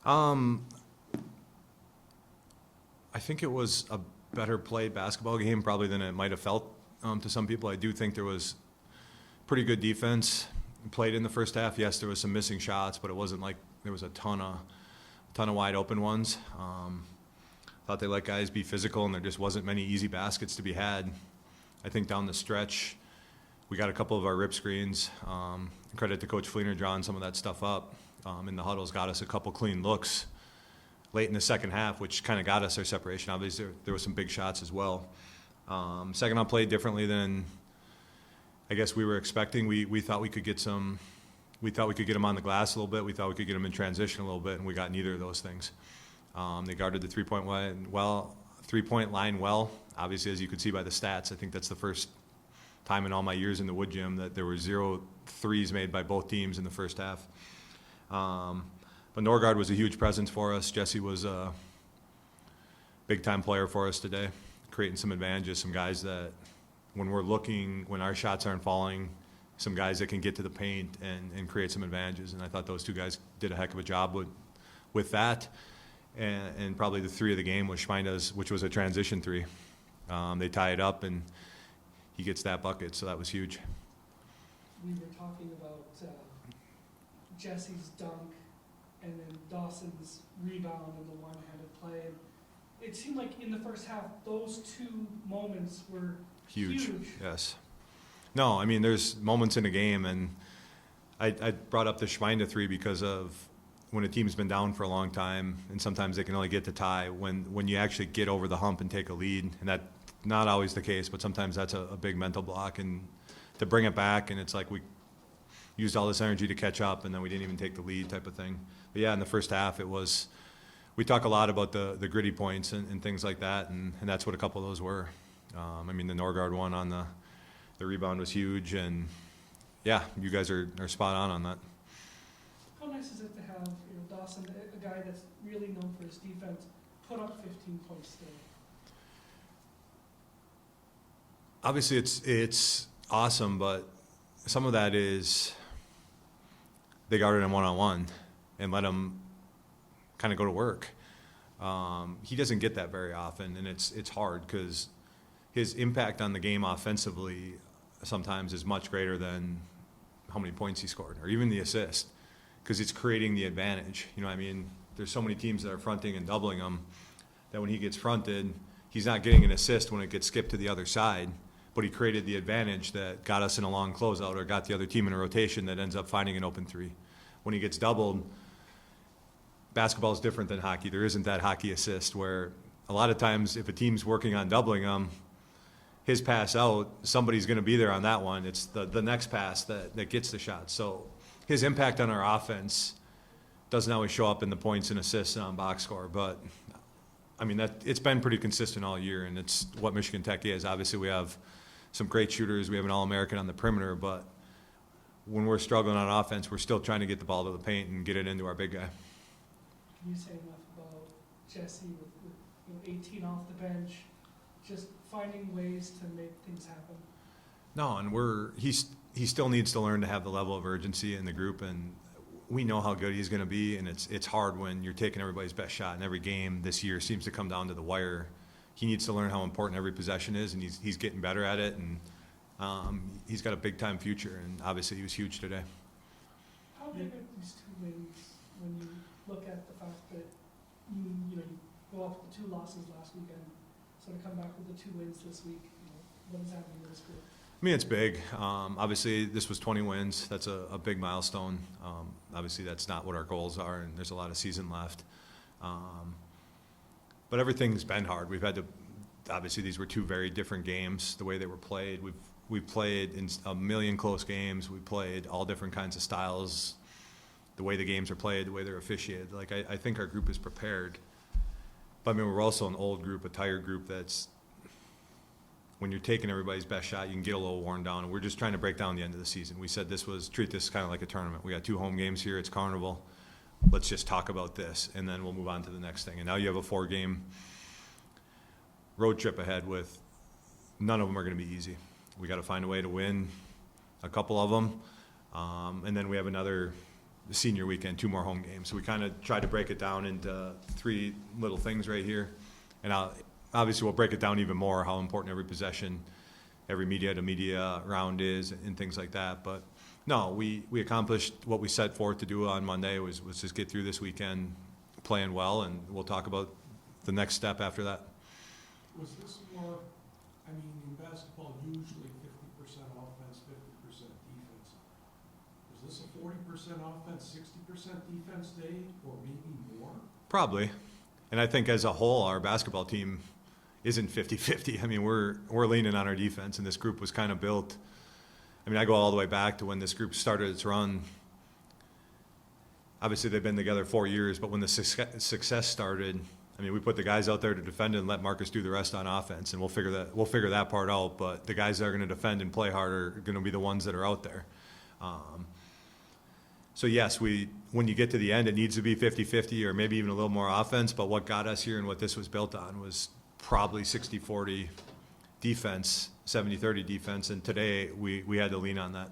Um, I think it was a better played basketball game probably than it might have felt to some people. I do think there was pretty good defense played in the first half. Yes, there was some missing shots, but it wasn't like there was a ton of wide open ones. Thought they let guys be physical, and there just wasn't many easy baskets to be had. I think down the stretch, we got a couple of our rip screens. Credit to Coach Fleener drawing some of that stuff up in the huddles, got us a couple clean looks late in the second half, which kind of got us our separation. Obviously, there were some big shots as well. Saginaw played differently than I guess we were expecting. We thought we could get some. We thought we could get them on the glass a little bit. We thought we could get them in transition a little bit, and we got neither of those things. They guarded the three-point line well. Obviously, as you could see by the stats, I think that's the first time in all my years in the Wood Gym that there were 0 threes made by both teams in the first half. But Norgard was a huge presence for us. Jesse was a big-time player for us today, creating some advantages, some guys that when our shots aren't falling, some guys that can get to the paint and create some advantages. And I thought those two guys did a heck of a job with that. And probably the three of the game was Schmeinda's, which was a transition three. They tie it up, and he gets that bucket, so that was huge. We were talking about Jesse's dunk and then Dawson's rebound and the one-handed play. And it seemed like in the first half, those two moments were huge. Yes. No, I mean, there's moments in a game, and I brought up the Schmeinda three because of when a team's been down for a long time, and sometimes they can only get to tie, when you actually get over the hump and take a lead, and that's not always the case, but sometimes that's a big mental block, and to bring it back, and it's like we used all this energy to catch up, and then we didn't even take the lead type of thing. But yeah, in the first half, we talk a lot about the gritty points and things like that, and that's what a couple of those were. I mean, the Norgard one on the rebound was huge, and yeah, you guys are spot on that. How nice is it to have Dawson, a guy that's really known for his defense, put up 15 points today? Obviously, it's awesome, but some of that is they guarded him one-on-one and let him kind of go to work. He doesn't get that very often, and it's hard because his impact on the game offensively sometimes is much greater than how many points he scored or even the assist, because it's creating the advantage. You know what I mean? There's so many teams that are fronting and doubling him that when he gets fronted, he's not getting an assist when it gets skipped to the other side, but he created the advantage that got us in a long closeout or got the other team in a rotation that ends up finding an open three. When he gets doubled, basketball is different than hockey. There isn't that hockey assist where a lot of times if a team's working on doubling him, his pass out, somebody's going to be there on that one. It's the next pass that gets the shot. So his impact on our offense doesn't always show up in the points and assists and on box score, but I mean, it's been pretty consistent all year, and it's what Michigan Tech is. Obviously, we have some great shooters. We have an All-American on the perimeter, but when we're struggling on offense, we're still trying to get the ball to the paint and get it into our big guy. Can you say enough about Jesse with 18 off the bench, just finding ways to make things happen? No, and he still needs to learn to have the level of urgency in the group, and we know how good he's going to be, and it's hard when you're taking everybody's best shot, and every game this year seems to come down to the wire. He needs to learn how important every possession is, and he's getting better at it, and he's got a big-time future, and obviously he was huge today. How big are these two wins when you look at the fact that you go off with the 2 losses last weekend, sort of come back with the 2 wins this week? What is happening with this group? I mean, it's big. Obviously, this was 20 wins. That's a big milestone. Obviously, that's not what our goals are, and there's a lot of season left. But everything's been hard. We've had to – obviously, these were 2 very different games, the way they were played. We've played in a million close games. We played all different kinds of styles, the way the games are played, the way they're officiated. Like, I think our group is prepared. But, I mean, we're also an old group, a tired group that's – when you're taking everybody's best shot, you can get a little worn down. And we're just trying to break down the end of the season. We said treat this kind of like a tournament. We got 2 home games here. It's Carnival. Let's just talk about this, and then we'll move on to the next thing. And now you have a 4-game road trip ahead with none of them are going to be easy. We got to find a way to win a couple of them. And then we have another senior weekend, 2 more home games. So we kind of tried to break it down into 3 little things right here. And obviously we'll break it down even more, how important every possession, every media-to-media round is, and things like that. But no, we accomplished what we set forth to do on Monday, was just get through this weekend playing well, and we'll talk about the next step after that. Was this more, I mean, in basketball, usually 50% offense, 50% defense. Was this a 40% offense, 60% defense day, or maybe more? Probably. And I think as a whole, our basketball team isn't 50-50. I mean, we're leaning on our defense, and this group was kind of built. I mean, I go all the way back to when this group started its run. Obviously, they've been together 4 years, but when the success started, I mean, we put the guys out there to defend and let Marcus do the rest on offense, and we'll figure that part out. But the guys that are going to defend and play hard are going to be the ones that are out there. So yes, when you get to the end, it needs to be 50-50 or maybe even a little more offense. But what got us here and what this was built on was probably 60-40 defense, 70-30 defense, and today we had to lean on that.